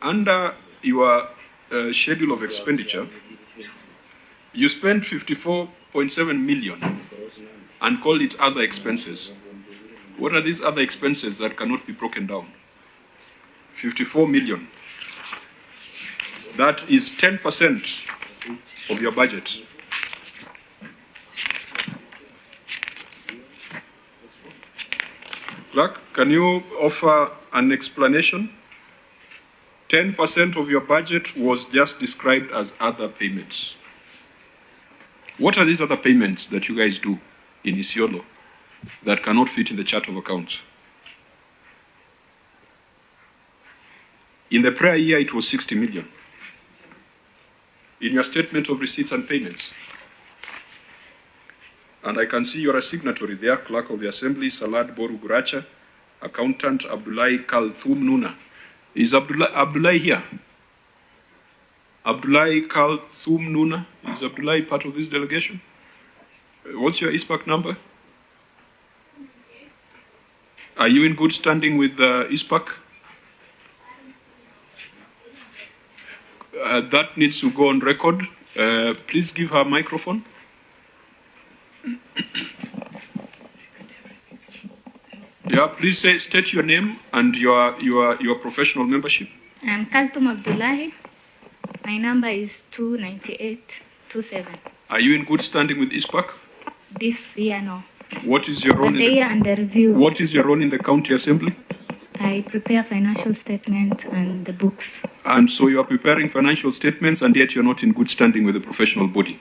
under your schedule of expenditure, you spent 54.7 million and call it other expenses. What are these other expenses that cannot be broken down? 54 million. That is 10% of your budget. Clerk, can you offer an explanation? 10% of your budget was just described as other payments. What are these other payments that you guys do in Isiolo that cannot fit in the chart of accounts? In the prior year, it was 60 million. In your statement of receipts and payments, and I can see you're a signatory there, Clerk of the Assembly, Salad Boru Guracha, Accountant Abdullahi Kalthum Nuna. Is Abdullahi here? Abdullahi Kalthum Nuna. Is Abdullahi part of this delegation? What's your ISPAC number? Are you in good standing with ISPAC? That needs to go on record. Please give her a microphone. Yeah, please state your name and your professional membership. I'm Kaltum Abdullahi. My number is 29827. Are you in good standing with ISPAC? This year, no. What is your role? The year under review. What is your role in the county assembly? I prepare financial statements and the books. And so you are preparing financial statements and yet you're not in good standing with the professional body?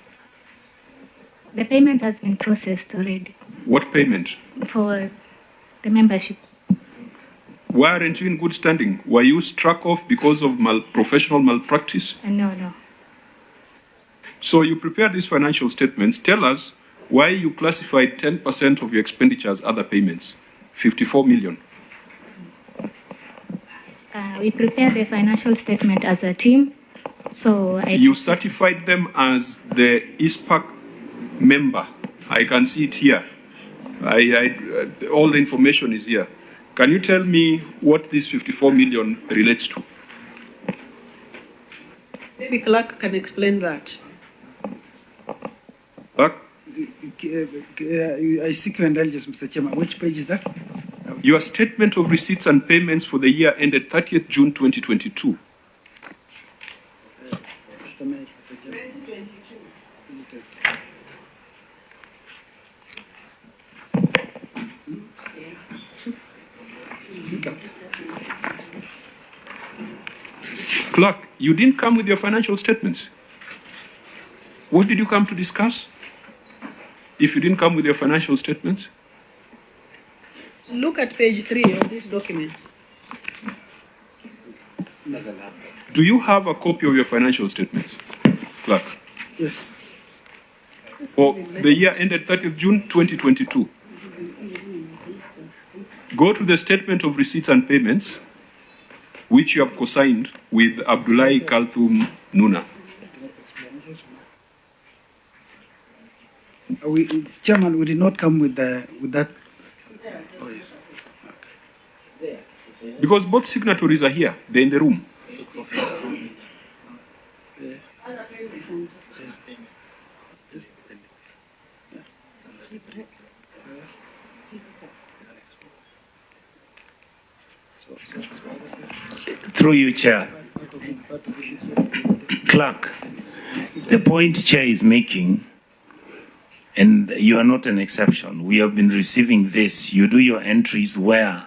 The payment has been processed already. What payment? For the membership. Why aren't you in good standing? Were you struck off because of professional malpractice? No. So you prepared these financial statements. Tell us why you classified 10% of your expenditure as other payments, 54 million. We prepared the financial statement as a team. So you certified them as the ISPAC member. I can see it here. All the information is here. Can you tell me what this 54 million relates to? Maybe Clerk can explain that. Clerk? I seek your indulgence, Mr. Chairman. Which page is that? Your statement of receipts and payments for the year ended 30th June 2022. Mr. Mayor, Mr. Chairman. 2022. Clerk, you didn't come with your financial statements. What did you come to discuss? If you didn't come with your financial statements? Look at page 3 of these documents. Do you have a copy of your financial statements, Clerk? Yes. For the year ended 30th June 2022. Go to the statement of receipts and payments, which you have co-signed with Abdullahi Kalthum Nuna. Chairman, we did not come with that. Oh, yes. Okay. Because both signatories are here. They're in the room. Through you, Chair. Clerk, the point Chair is making, and you are not an exception. We have been receiving this. You do your entries where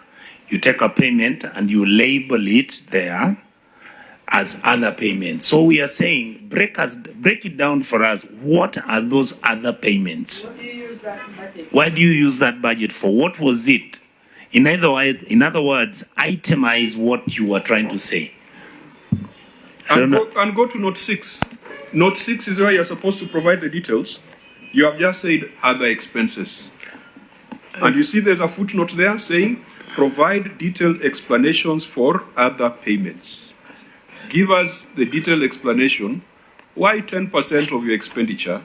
you take a payment and you label it there as other payments. So we are saying, break it down for us. What are those other payments? What do you use that budget? Why do you use that budget for? What was it? In other words, itemize what you are trying to say. And go to note 6. Note 6 is where you're supposed to provide the details. You have just said other expenses. And you see there's a footnote there saying, provide detailed explanations for other payments. Give us the detailed explanation why 10% of your expenditure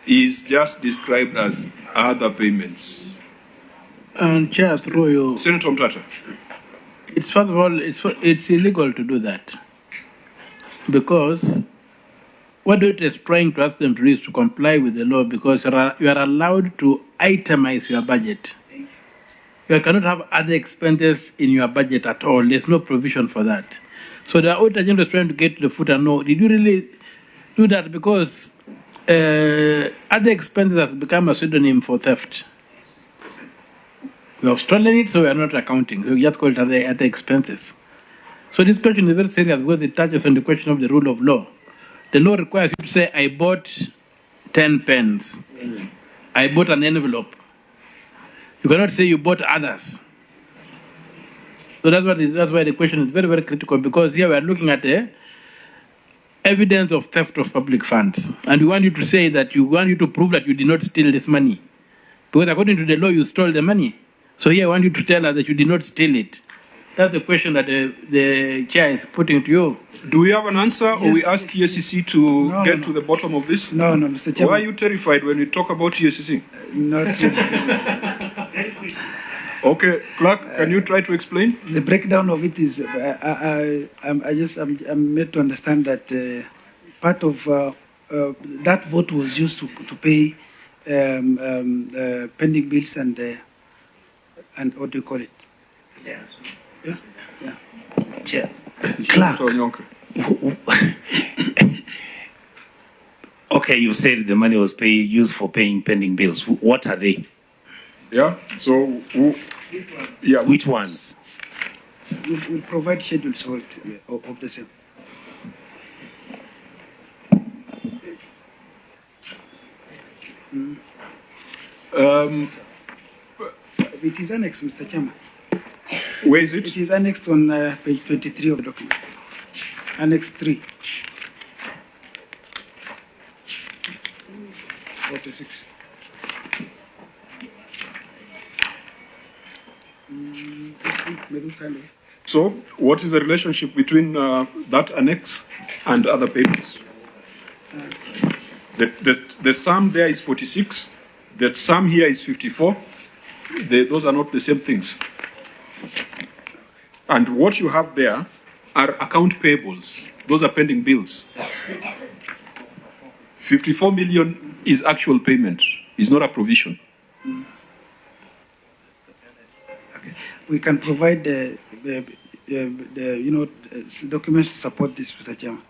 is just described as other payments. And Chair, through you, Senator Mtata. it's first of all, it's illegal to do that. because what it is trying to ask them to do is to comply with the law, because you are allowed to itemize your budget. You cannot have other expenses in your budget at all. There's no provision for that. So the Auditor General is trying to get to the foot and know, did you really do that? Because other expenses has become a pseudonym for theft. We have stolen it, so we are not accounting. We just call it other expenses. So this question is very serious because it touches on the question of the rule of law. The law requires you to say, I bought 10 pens. I bought an envelope. You cannot say you bought others. So that's why the question is very, very critical, because here we are looking at the evidence of theft of public funds. And we want you to say that you want you to prove that you did not steal this money. Because according to the law, you stole the money. So here I want you to tell us that you did not steal it. That's the question that the chair is putting to you. Do we have an answer, or we ask yes. EACC to get to the bottom of this? No, Mr. Chairman. Why are you terrified when we talk about EACC? Not really. Okay, Clerk, can you try to explain? The breakdown of it is, I'm made to understand that part of that vote was used to pay pending bills and what do you call it? Yeah. Yeah. Chair. Senator Onyonka. Okay, you said the money was used for paying pending bills. What are they? Yeah, so, yeah. Which ones? We'll provide schedules of the same. It is annexed, Mr. Chairman. Where is it? It is annexed on page 23 of the document. Annex 3. 46. So, what is the relationship between that annex and other papers? The sum there is 46. The sum here is 54. Those are not the same things. And what you have there are account payables. Those are pending bills. 54 million is actual payment. It's not a provision. Okay. We can provide the documents to support this, Mr. Chairman.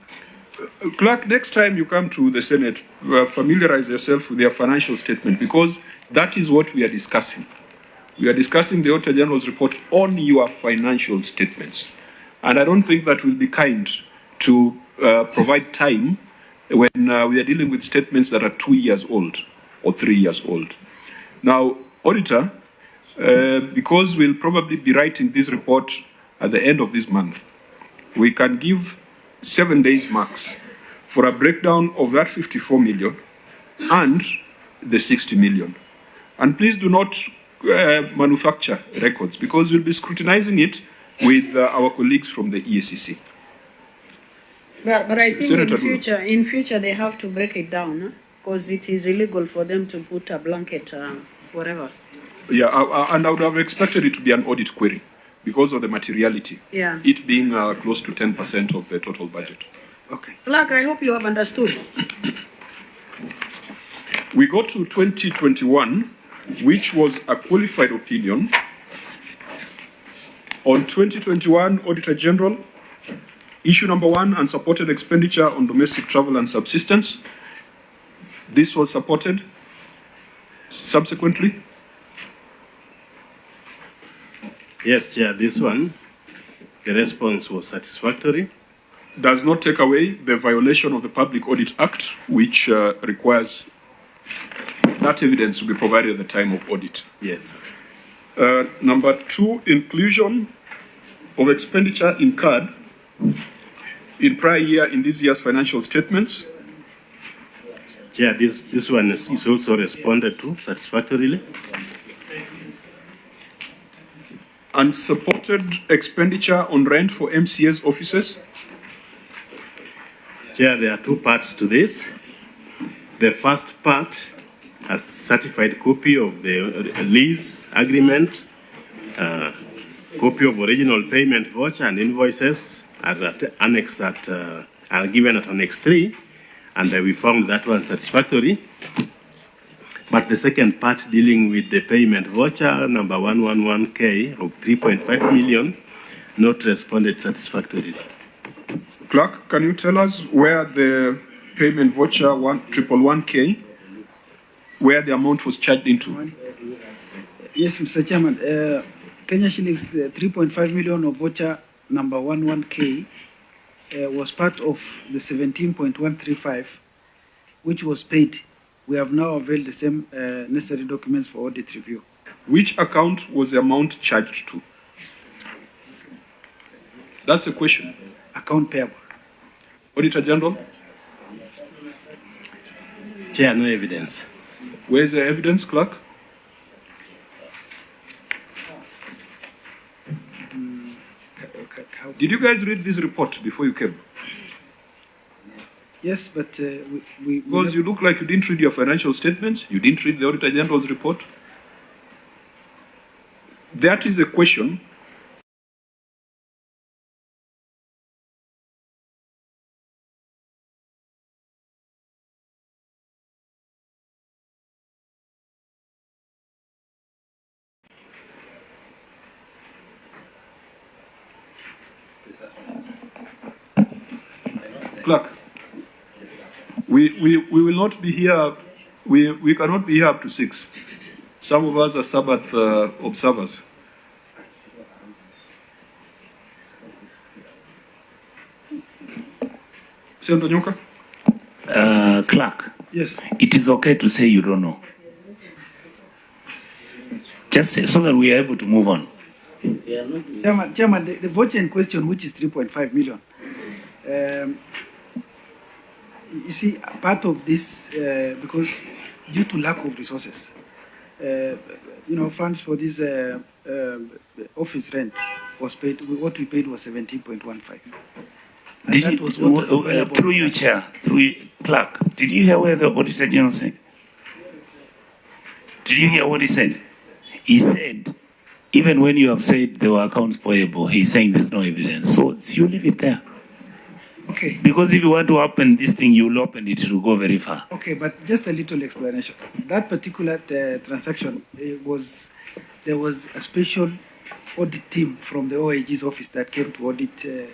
Clerk, next time you come to the Senate, familiarize yourself with their financial statement, because that is what we are discussing. We are discussing the Auditor General's report on your financial statements. And I don't think that will be kind to provide time when we are dealing with statements that are 2 years old or 3 years old. Now, Auditor, because we'll probably be writing this report at the end of this month, we can give 7 days max for a breakdown of that 54 million and the 60 million. And please do not manufacture records, because we'll be scrutinizing it with our colleagues from the EACC. But I think Senator in future they have to break it down, because it is illegal for them to put a blanket whatever. Yeah, and I would have expected it to be an audit query because of the materiality. Yeah. It being close to 10% of the total budget. Okay. Clerk, I hope you have understood. We go to 2021, which was a qualified opinion. On 2021, Auditor General, issue number 1, unsupported expenditure on domestic travel and subsistence. This was supported. Subsequently, Yes, Chair, this one, the response was satisfactory. does not take away the violation of the Public Audit Act, which requires that evidence to be provided at the time of audit. Yes. Number 2, inclusion of expenditure incurred in prior year in this year's financial statements. Chair, this one is also responded to satisfactorily. Unsupported expenditure on rent for MCA's offices. Chair, there are 2 parts to this. The first part, a certified copy of the lease agreement, copy of original payment voucher and invoices are annexed at are given at Annex 3, and we found that one satisfactory. But the second part dealing with the payment voucher number 111K of 3.5 million, not responded satisfactorily. Clerk, can you tell us where the payment voucher 111K, where the amount was charged into? Yes, Mr. Chairman. Kenya shillings 3.5 million of voucher number 11K was part of the 17.135, which was paid. We have now availed the same necessary documents for audit review. Which account was the amount charged to? That's a question. Account payable. Auditor General, Chair, no evidence. where's the evidence, Clerk? Did you guys read this report before you came? Yes, but Because you look like you didn't read your financial statements, you didn't read the Auditor General's report. That is a question. Clerk, we will not be here, we cannot be here up to 6. Some of us are Sabbath observers. Senator Nyoka? Clerk, yes, it is okay to say you don't know. Just say, so that we are able to move on. Chairman, the voucher in question, which is 3.5 million, you see, part of this, because due to lack of resources, funds for this office rent was paid. What we paid was 17.15. And that was what was available. Through you, Chair, Clerk, did you hear where the Auditor General said? Did you hear what he said? He said, even when you have said there were accounts payable, he's saying there's no evidence. So you leave it there. Okay. Because if you want to open this thing, you'll open it, it will go very far. Okay, but just a little explanation. That particular transaction, there was a special audit team from the OAG's office that came to audit the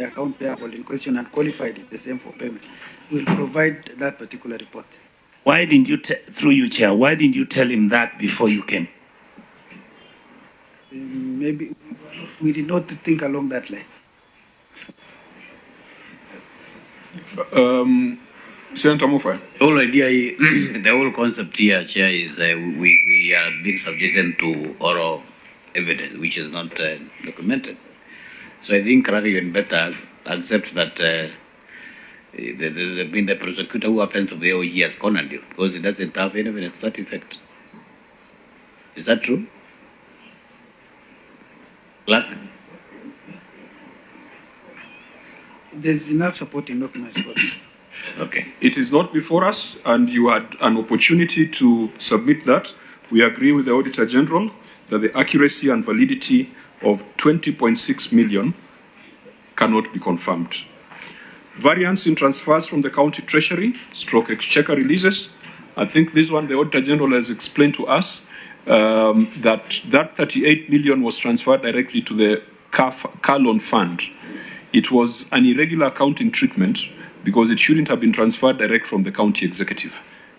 account payable in question and qualified it the same for payment. We'll provide that particular report. Why didn't you, through you, Chair, why didn't you tell him that before you came? Maybe we did not think along that line. Senator Mufai. The whole idea, the whole concept here, Chair, is we are being subjected to oral evidence, which is not documented. So I think rather you better accept that the prosecutor who happens to be OG has cornered you because it doesn't have any evidence to that effect. Is that true? Clerk? There's enough supporting documents for this. Okay. It is not before us, and you had an opportunity to submit that. We agree with the Auditor General that the accuracy and validity of 20.6 million cannot be confirmed. Variance in transfers from the county treasury, / exchequer releases. I think this one the Auditor General has explained to us that 38 million was transferred directly to the car loan fund. It was an irregular accounting treatment because it shouldn't have been transferred direct from the county executive.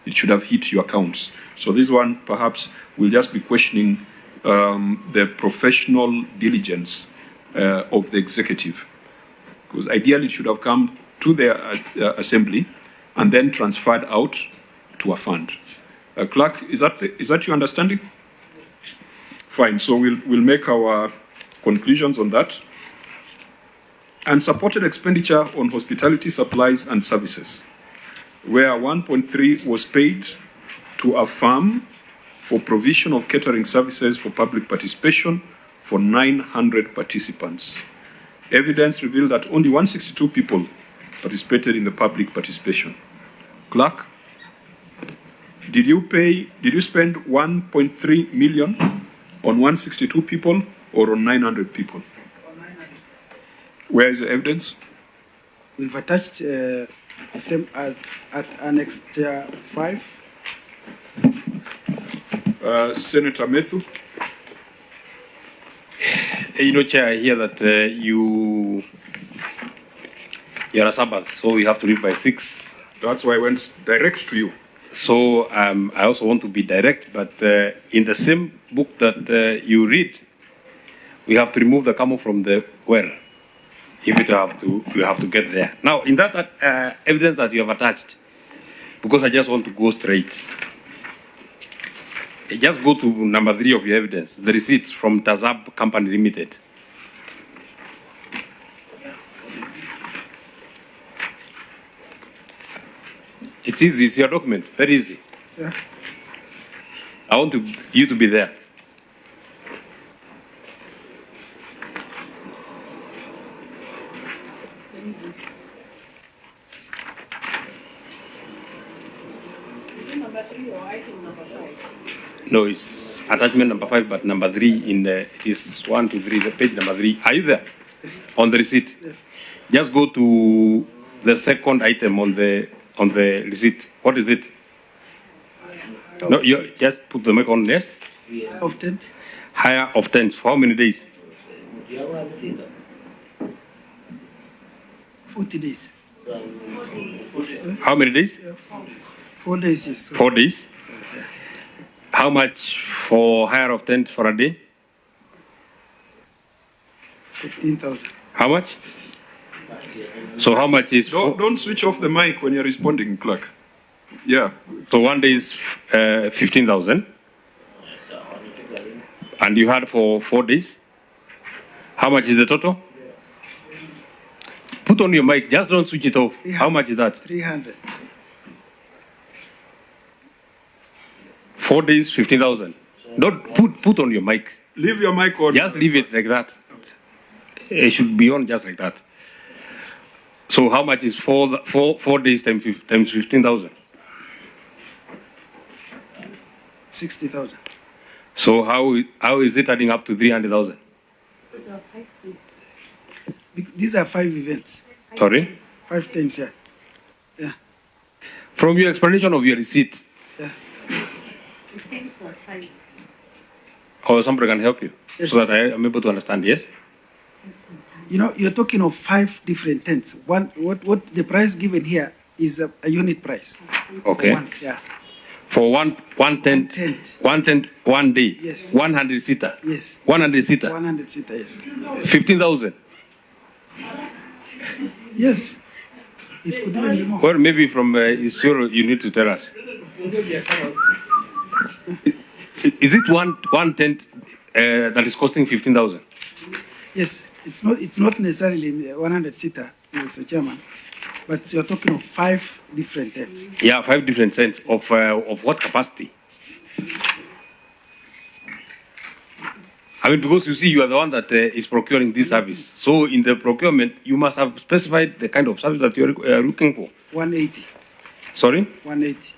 It should have hit your accounts. So this one perhaps will just be questioning the professional diligence of the executive. Because ideally it should have come to the assembly and then transferred out to a fund. Clerk, is that your understanding? Fine, so we'll make our conclusions on that. Unsupported expenditure on hospitality supplies and services, where 1.3 was paid to a firm for provision of catering services for public participation for 900 participants. Evidence revealed that only 162 people participated in the public participation. Clerk, did you spend 1.3 million on 162 people or on 900 people? Where is the evidence? We've attached same as at Annex 5. Senator Methu. Chair, I hear that you're a Sabbath, so we have to read by 6. That's why I went direct to you. So I also want to be direct, but in the same book that you read, we have to remove the camel from the well. If you have to get there. Now, in that evidence that you have attached, because I just want to go straight, just go to number 3 of your evidence, the receipt from Tazab Company Limited. It's easy, it's your document, very easy. Yeah. I want you to be there. Is it number 3 or item number 5? No, it's attachment number 5, but number 3 in the is 1, 2, 3, the page number 3. Are you there? Yes. On the receipt? Yes. Just go to the second item on the receipt. What is it? No, you just put the mic on, yes? Of 10. Higher of 10. For how many days? 40 days. How many days? 4 days, yes. 4 days. How much for higher of 10 for a day? 15,000. How much? So how much is... Don't switch off the mic when you're responding, clerk. Yeah. So 1 day is 15,000. And you had for 4 days? How much is the total? Put on your mic, just don't switch it off. How much is that? 300. 4 days, 15,000. Don't put on your mic. Leave your mic on. Just leave it like that. It should be on just like that. So how much is 4 days times 15,000? 60,000. So how is it adding up to 300,000? These are 5 events. Sorry? 5 times, yeah. Yeah. From your explanation of your receipt, Yeah. or somebody can help you, Yes. so that I am able to understand, yes? You know, you're talking of 5 different tents. What the price given here is a unit price. Okay. Yeah. For one tent, tent. 1 day, Yes. 100 seater, Yes. 100 seater, 100 seater, yes. 15,000. Yes. It could even be more. Or maybe from Isiolo, you need to tell us. Is it one tent that is costing 15,000? Yes. It's not necessarily 100 seater, Mr. Chairman, but you're talking of 5 different tents. Yeah, 5 different tents of what capacity? I mean, because you see, you are the one that is procuring this service. So in the procurement, you must have specified the kind of service that you are looking for. 180. Sorry? 180.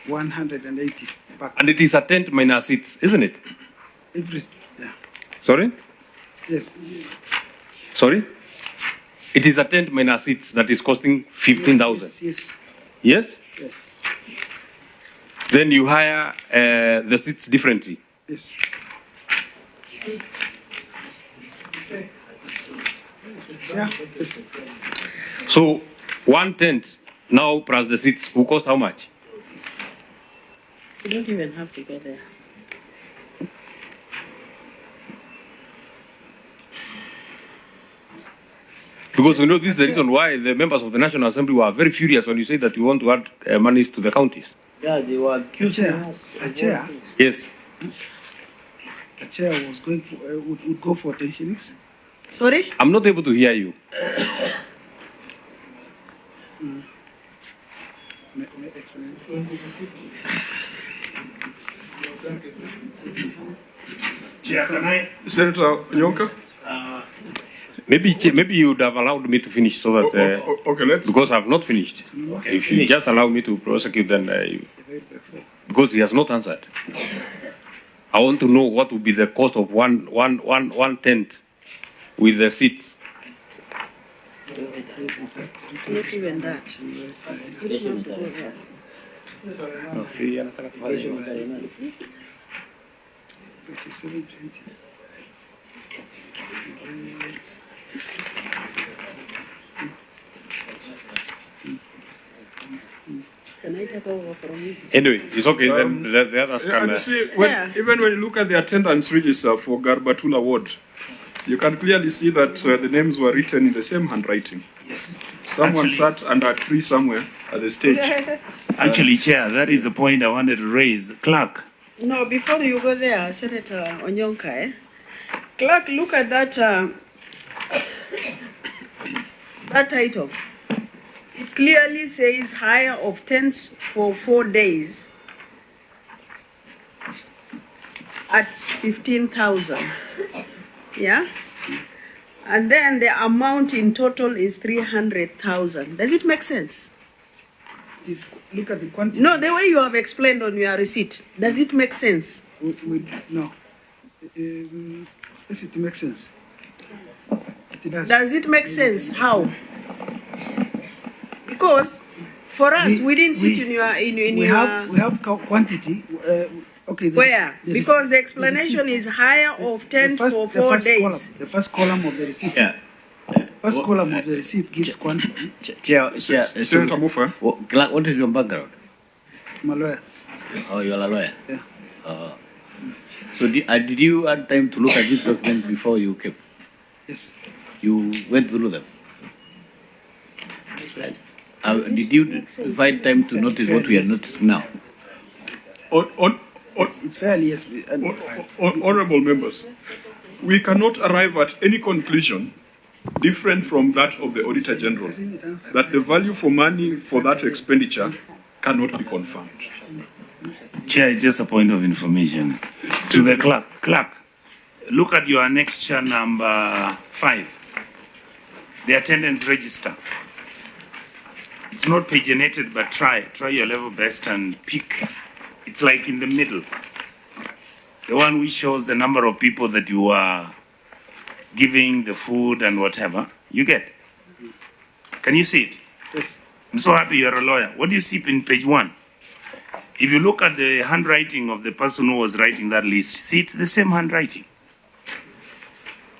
180 back. And it is a tent minus seats, isn't it? Everything. Yeah. Sorry? Yes. Sorry? It is a tent minus seats that is costing 15,000. Yes. Yes? Yes. Then you hire the seats differently. Yes. Yeah. Yes. So one tent now plus the seats will cost how much? You don't even have to go there. Because we know this is the reason why the members of the National Assembly were very furious when you say that you want to add monies to the counties. Yeah, they were accusing us. A chair. Yes. The chair was going for, would go for 10 shillings. Sorry? I'm not able to hear you. May explain. Chair, can I? Senator Nyonka? Maybe you would have allowed me to finish so that Okay, let's. because I've not finished. If you just allow me to prosecute, then because he has not answered. I want to know what would be the cost of one tent with the seats. Not even that. You don't have to go there. No, sí, anataka kufanya. 5720. Can I take over from you? Anyway, it's okay. Then the others Yeah, can. and you see, even when you look at the attendance register for Garbatula Ward, you can clearly see that the names were written in the same handwriting. Yes. Someone Actually- sat under a tree somewhere at the stage. Actually, Chair, that is the point I wanted to raise. Clerk, No, before you go there, Senator Onyonka, Clerk, look at that that title. It clearly says hire of tents for 4 days at 15,000. Yeah? And then the amount in total is 300,000. Does it make sense? Look at the quantity. No, the way you have explained on your receipt, does it make sense? No. Yes, it makes sense. It does. Does it make sense? How? Because for us, we didn't sit in your we have quantity. Okay. Where? Because the explanation is higher of 10 for 4 days. The first column of the receipt. Yeah. First column of the receipt gives quantity. Senator Mufa. Clark, what is your background? I'm a lawyer. Oh, you are a lawyer? Yeah. So did you have time to look at this document before you came? Yes. You went through them? Did you find time to notice what we are noticing now? It's fairly, yes. Honorable members, we cannot arrive at any conclusion different from that of the Auditor General, that the value for money for that expenditure cannot be confirmed. Chair, just a point of information to the clerk. Clerk, look at your annexure number 5, the attendance register. It's not paginated, but try your level best and pick. It's like in the middle. The one which shows the number of people that you are giving the food and whatever. You get? Can you see it? Yes. I'm so happy you're a lawyer. What do you see in page 1? If you look at the handwriting of the person who was writing that list, see, it's the same handwriting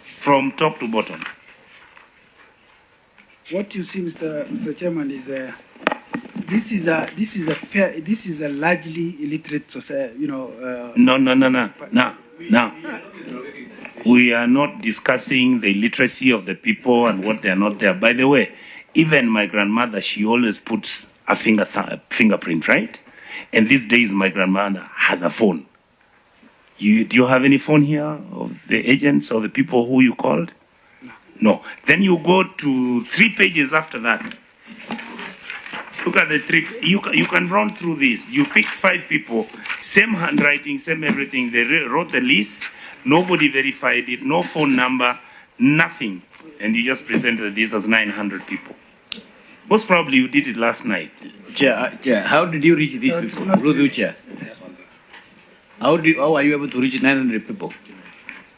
from top to bottom. What you see, Mr. Chairman, is this is a largely illiterate society. No. We are not discussing the illiteracy of the people and what they are not there. By the way, even my grandmother, she always puts a fingerprint, right? And these days, my grandmother has a phone. Do you have any phone here of the agents or the people who you called? No. Then you go to 3 pages after that. Look at the 3. You can run through this. You picked 5 people, same handwriting, same everything. They wrote the list. Nobody verified it. No phone number. Nothing. And you just presented this as 900 people. Most probably you did it last night. Chair, how did you reach these people? Through Chair. How are you able to reach 900 people?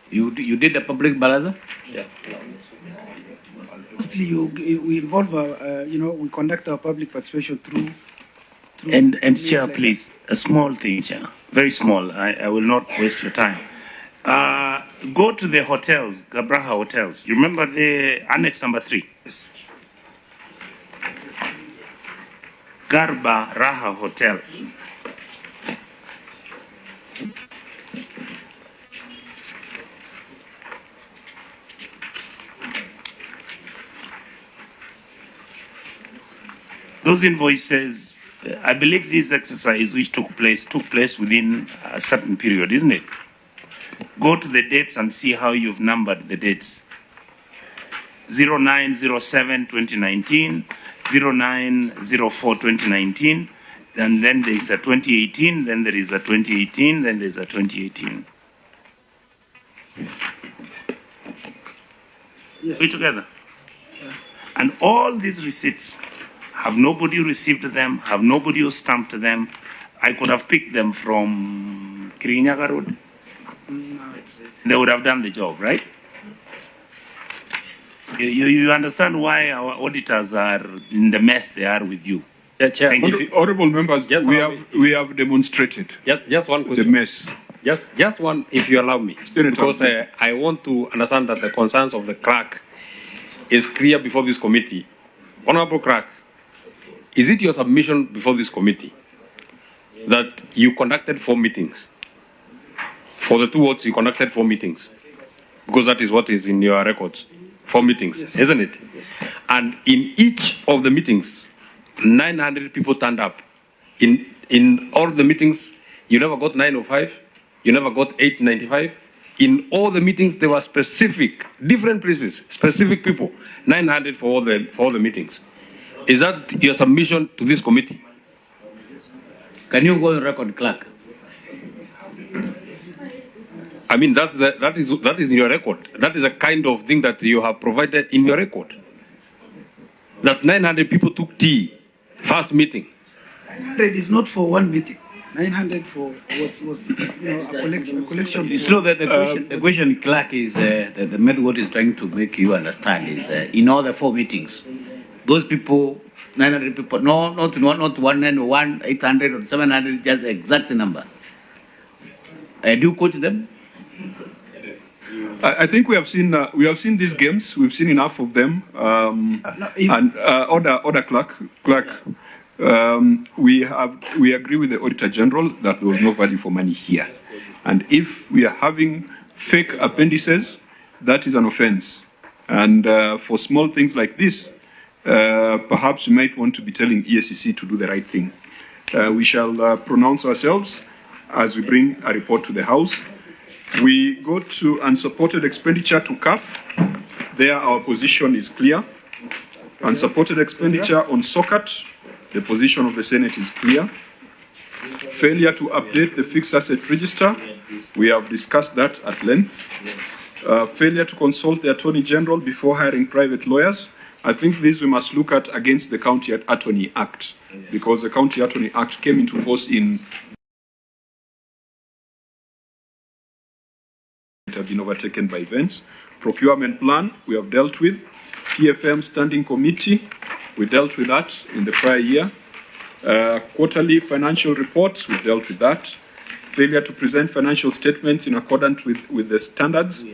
You did a public balaza? Yeah. Mostly, we involve, we conduct our public participation through. And Chair, like please, a small thing, Chair, very small. I will not waste your time. Go to the hotels, Gabraha hotels. You remember the annex number 3? Yes. Garba Raha Hotel. Those invoices, I believe this exercise which took place within a certain period, isn't it? Go to the dates and see how you've numbered the dates. 0907-2019, 0904-2019, and then there is a 2018, then there is a 2018, then there is a 2018. Yes. We together? Yeah. And all these receipts, have nobody received them, have nobody who stamped them. I could have picked them from Kirinyaga Road. No, it's They would have done the job, right? You understand why our auditors are in the mess they are with you. Chair, Thank you. Honorable members, we have demonstrated just one the question. mess. Just one, if you allow me, Senator. because I want to understand that the concerns of the clerk is clear before this committee. Honorable clerk, is it your submission before this committee that you conducted 4 meetings? For the 2 votes, you conducted 4 meetings, because that is what is in your records. 4 meetings, yes. Isn't it? Yes. And in each of the meetings, 900 people turned up. In all the meetings, you never got 905. You never got 895. In all the meetings, there were specific, different places, specific people, 900 for all the meetings. Is that your submission to this committee? Can you go on record, clerk? I mean, that is in your record. That is a kind of thing that you have provided in your record. That 900 people took tea, first meeting. 900 is not for one meeting. 900 for was a collection. It's not that the question, clerk, is the method what is trying to make you understand is in all the 4 meetings, those people, 900 people, not 191, 800 or 700, just the exact number. Do you quote them? I think we have seen these games. We've seen enough of them. Order, clerk. We agree with the Auditor General that there was no value for money here, and if we are having fake appendices, that is an offence. And for small things like this, perhaps we might want to be telling EACC to do the right thing. We shall pronounce ourselves as we bring a report to the House. We go to unsupported expenditure to CAF. There our position is clear. Unsupported expenditure on SOCAT, the position of the Senate is clear. Failure to update the fixed asset register, we have discussed that at length. Failure to consult the Attorney General before hiring private lawyers. I think this we must look at against the County Attorney Act, because the County Attorney Act came into force in have been overtaken by events. Procurement plan, we have dealt with. PFM standing committee, we dealt with that in the prior year. Quarterly financial reports, we dealt with that. Failure to present financial statements in accordance with the standards,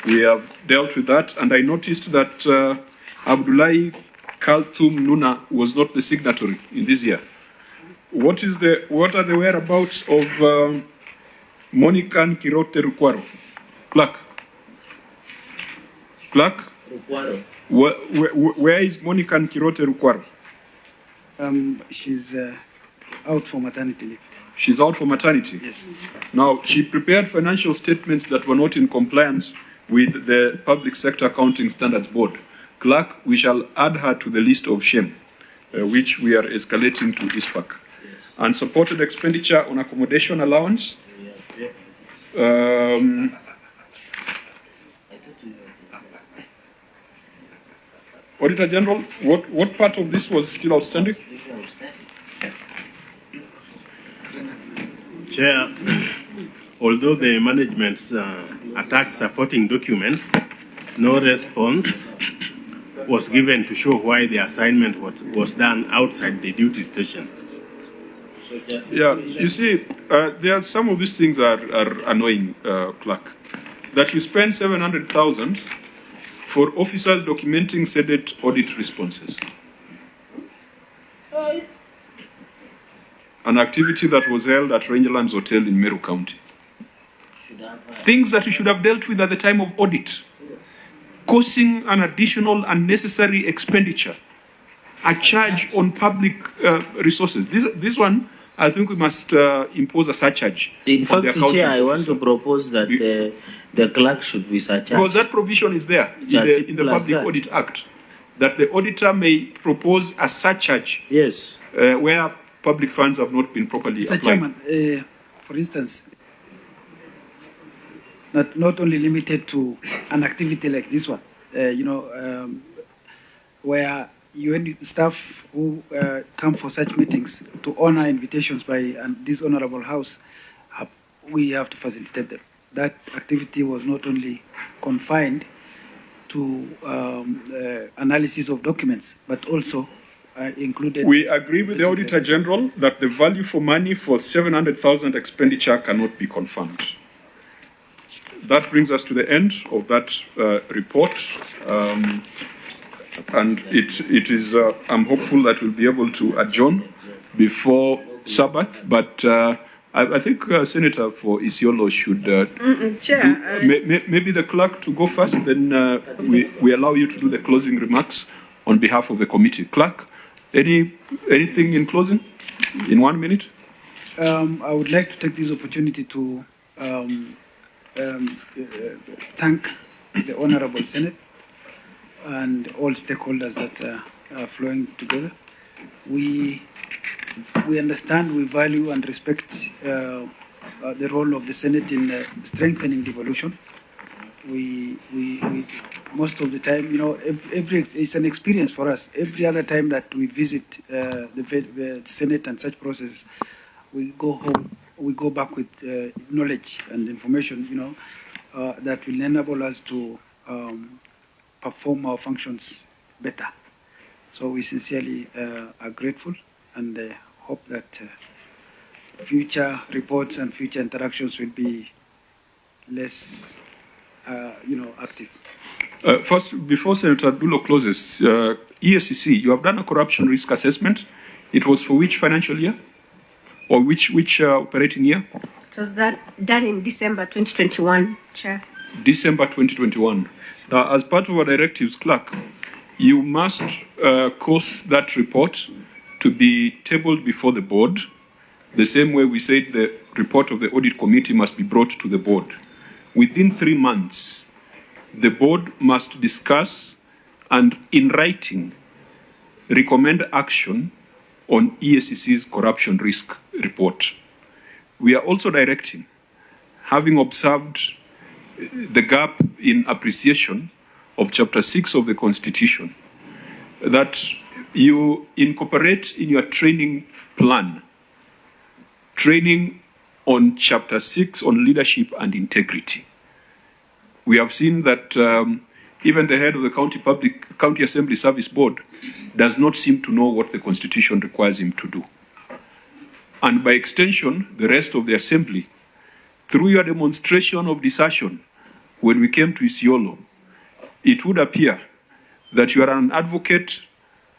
we have dealt with that. And I noticed that Abdullahi Kaltum Nuna was not the signatory in this year. What are the whereabouts of Monica Kirote Rukwaro? Clerk. Where is Monica Kirote Rukwaro? She's out for maternity leave. She's out for maternity? Yes. Now, she prepared financial statements that were not in compliance with the Public Sector Accounting Standards Board. Clerk, we shall add her to the list of shame, which we are escalating to ISPAC. Yes. Unsupported expenditure on accommodation allowance. Auditor General, what part of this was still outstanding? Chair, although the management's attached supporting documents, no response was given to show why the assignment was done outside the duty station. Yeah, you see, there are some of these things are annoying, Clerk. That you spend 700,000 for officers documenting SEDET audit responses. An activity that was held at Rangerlands Hotel in Meru County. Things that you should have dealt with at the time of audit, causing an additional unnecessary expenditure, a charge on public resources. This one, I think we must impose a surcharge. In fact, Chair, I want to propose that the clerk should be surcharged. Because that provision is there in the Public Audit Act, that the auditor may propose a surcharge. Yes. Where public funds have not been properly applied. Mr. Chairman, for instance, not only limited to an activity like this one, where UN staff who come for such meetings to honor invitations by this honorable house, we have to facilitate them. That activity was not only confined analysis of documents, but also included. We agree with the Auditor General that the value for money for 700,000 expenditure cannot be confirmed. That brings us to the end of that report. And it is, I'm hopeful that we'll be able to adjourn before Sabbath, but I think Senator for Isiolo should Chair, maybe the clerk to go first, then we allow you to do the closing remarks on behalf of the committee. Clerk, anything in closing in 1 minute? I would like to take this opportunity to thank the Honorable Senate and all stakeholders that are flowing together. We understand, we value and respect the role of the Senate in strengthening devolution. We most of the time, you know, it's an experience for us. Every other time that we visit the Senate and such processes, we go home, we go back with knowledge and information, you know, that will enable us to perform our functions better. So we sincerely are grateful and hope that future reports and future interactions will be less, you know, active. First, before Senator Dulo closes, EACC, you have done a corruption risk assessment. It was for which financial year? Or which operating year? It was done in December 2021, Chair. December 2021. Now, as part of our directives, clerk, you must cause that report to be tabled before the board, the same way we said the report of the audit committee must be brought to the board. Within 3 months, the board must discuss and, in writing, recommend action on EACC's corruption risk report. We are also directing, having observed the gap in appreciation of Chapter 6 of the Constitution, that you incorporate in your training plan training on Chapter 6 on leadership and integrity. We have seen that even the head of the County Assembly Service Board does not seem to know what the Constitution requires him to do. And by extension, the rest of the Assembly, through your demonstration of desertion, when we came to Isiolo, it would appear that you are an advocate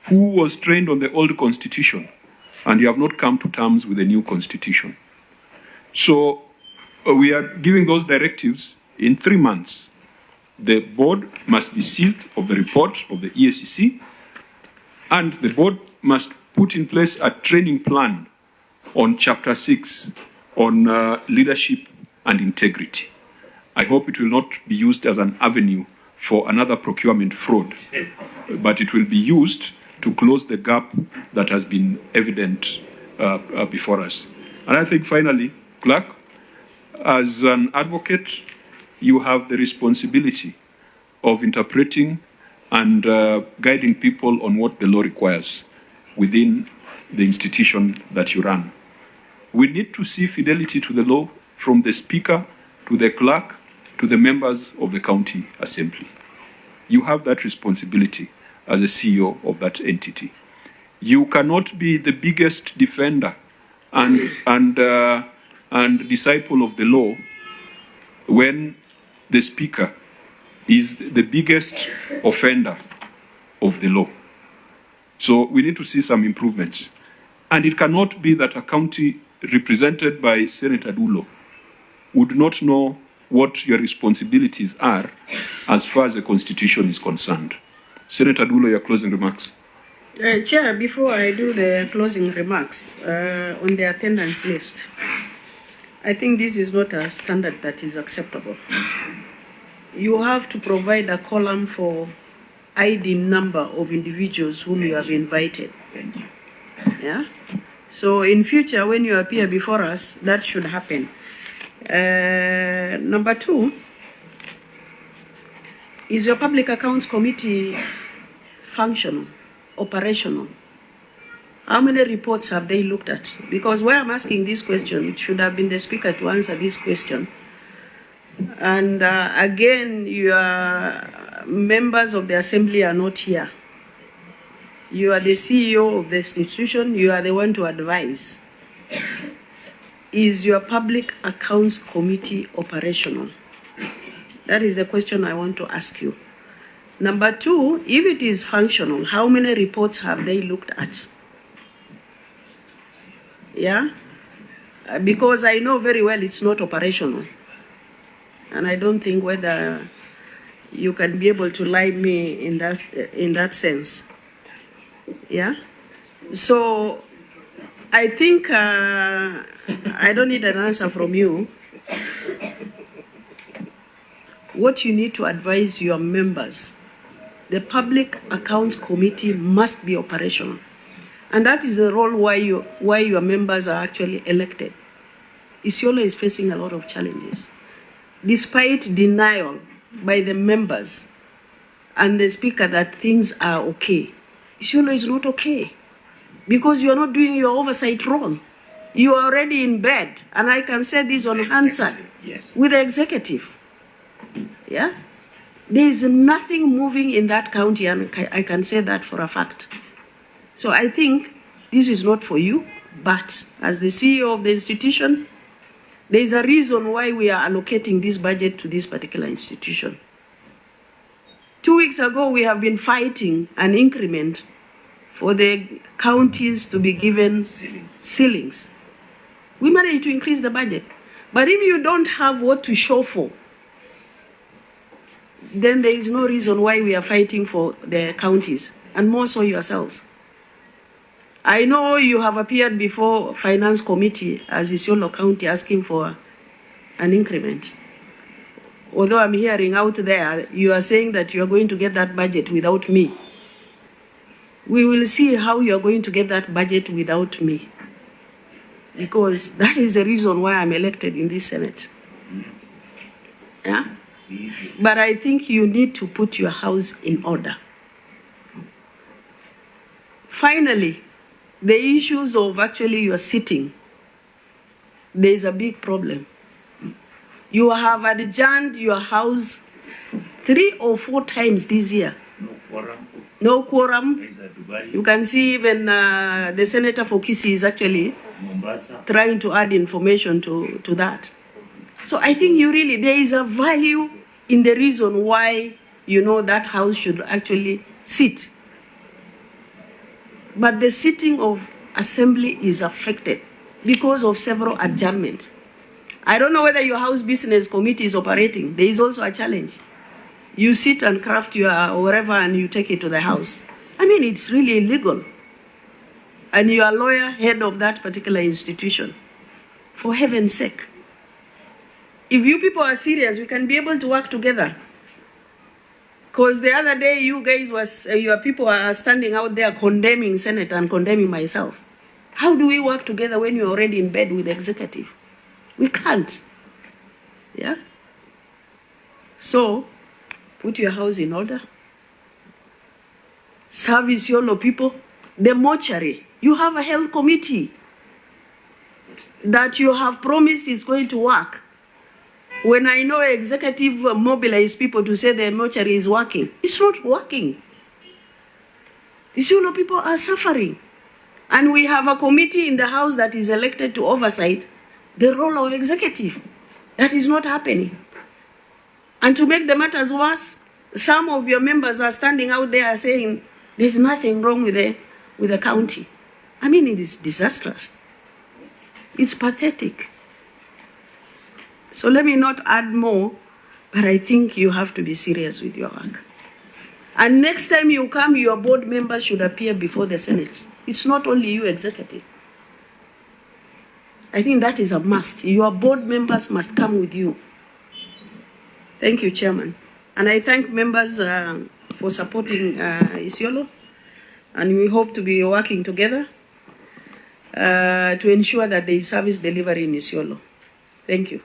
who was trained on the old Constitution and you have not come to terms with the new Constitution. So we are giving those directives in 3 months. The board must be seized of the report of the EACC, and the board must put in place a training plan on Chapter 6 on leadership and integrity. I hope it will not be used as an avenue for another procurement fraud, but it will be used to close the gap that has been evident before us. And I think finally, clerk, as an advocate, you have the responsibility of interpreting and guiding people on what the law requires within the institution that you run. We need to see fidelity to the law from the Speaker to the clerk to the members of the County Assembly. You have that responsibility as a CEO of that entity. You cannot be the biggest defender and disciple of the law when the Speaker is the biggest offender of the law. So we need to see some improvements. And it cannot be that a county represented by Senator Dulo would not know what your responsibilities are as far as the Constitution is concerned. Senator Dulo, your closing remarks. Chair, before I do the closing remarks on the attendance list, I think this is not a standard that is acceptable. You have to provide a column for ID number of individuals whom you have invited. Yeah? So in future, when you appear before us, that should happen. Number 2, is your Public Accounts Committee functional, operational? How many reports have they looked at? Because why I'm asking this question, it should have been the Speaker to answer this question. And again, you are members of the assembly are not here. You are the CEO of the institution, you are the one to advise. Is your public accounts committee operational? That is the question I want to ask you. Number two, if it is functional, how many reports have they looked at? Yeah? Because I know very well it's not operational. And I don't think whether you can be able to lie me in that sense. Yeah? So I think I don't need an answer from you. What you need to advise your members, the Public Accounts Committee must be operational. And that is the role why your members are actually elected. Isiolo is facing a lot of challenges. Despite denial by the members and the speaker that things are okay, Isiolo is not okay. Because you are not doing your oversight wrong. You are already in bed, and I can say this on answer with the executive. Yeah? There is nothing moving in that county, and I can say that for a fact. So I think this is not for you, but as the CEO of the institution, there is a reason why we are allocating this budget to this particular institution. 2 weeks ago, we have been fighting an increment for the counties to be given ceilings. We managed to increase the budget. But if you don't have what to show for, then there is no reason why we are fighting for the counties, and more so yourselves. I know you have appeared before Finance Committee as Isiolo County asking for an increment. Although I'm hearing out there, you are saying that you are going to get that budget without me. We will see how you are going to get that budget without me. Because that is the reason why I'm elected in this Senate. Yeah? But I think you need to put your house in order. Finally, the issues of actually your sitting, there is a big problem. You have adjourned your house 3 or 4 times this year. No quorum. No quorum. You can see even the Senator for Kisii is actually trying to add information to that. So I think there is a value in the reason why, that house should actually sit. But the sitting of assembly is affected because of several adjournments. I don't know whether your house business committee is operating. There is also a challenge. You sit and craft your whatever and you take it to the house. I mean, it's really illegal. And you are a lawyer, head of that particular institution. For heaven's sake. If you people are serious, we can be able to work together. Because the other day, you guys your people are standing out there condemning Senate and condemning myself. How do we work together when you're already in bed with the executive? We can't. Yeah? So, put your house in order. Service your people. The mortuary. You have a health committee that you have promised is going to work. When I know executive mobilize people to say the mortuary is working, it's not working. Isiolo people are suffering. And we have a committee in the House that is elected to oversight the role of executive. That is not happening. And to make the matters worse, some of your members are standing out there saying there's nothing wrong with the county. I mean, it is disastrous. It's pathetic. So let me not add more, but I think you have to be serious with your work. And next time you come, your board members should appear before the Senate. It's not only you, executive. I think that is a must. Your board members must come with you. Thank you, Chairman. And I thank members for supporting Isiolo. And we hope to be working together to ensure that there is service delivery in Isiolo. Thank you.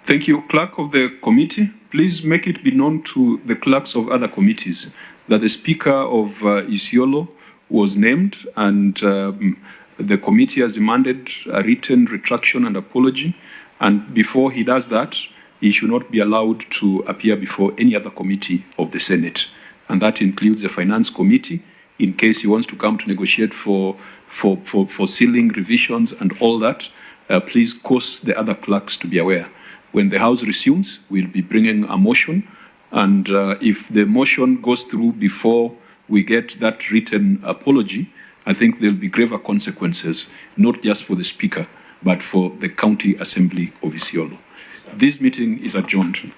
Thank you. Clerk of the committee, please make it be known to the clerks of other committees that the Speaker of Isiolo was named and the committee has demanded a written retraction and apology. And before he does that, he should not be allowed to appear before any other committee of the Senate. And that includes the Finance Committee, in case he wants to come to negotiate for ceiling revisions and all that. Please cause the other clerks to be aware. When the House resumes, we'll be bringing a motion, and if the motion goes through before we get that written apology, I think there'll be graver consequences, not just for the Speaker, but for the County Assembly of Isiolo. This meeting is adjourned.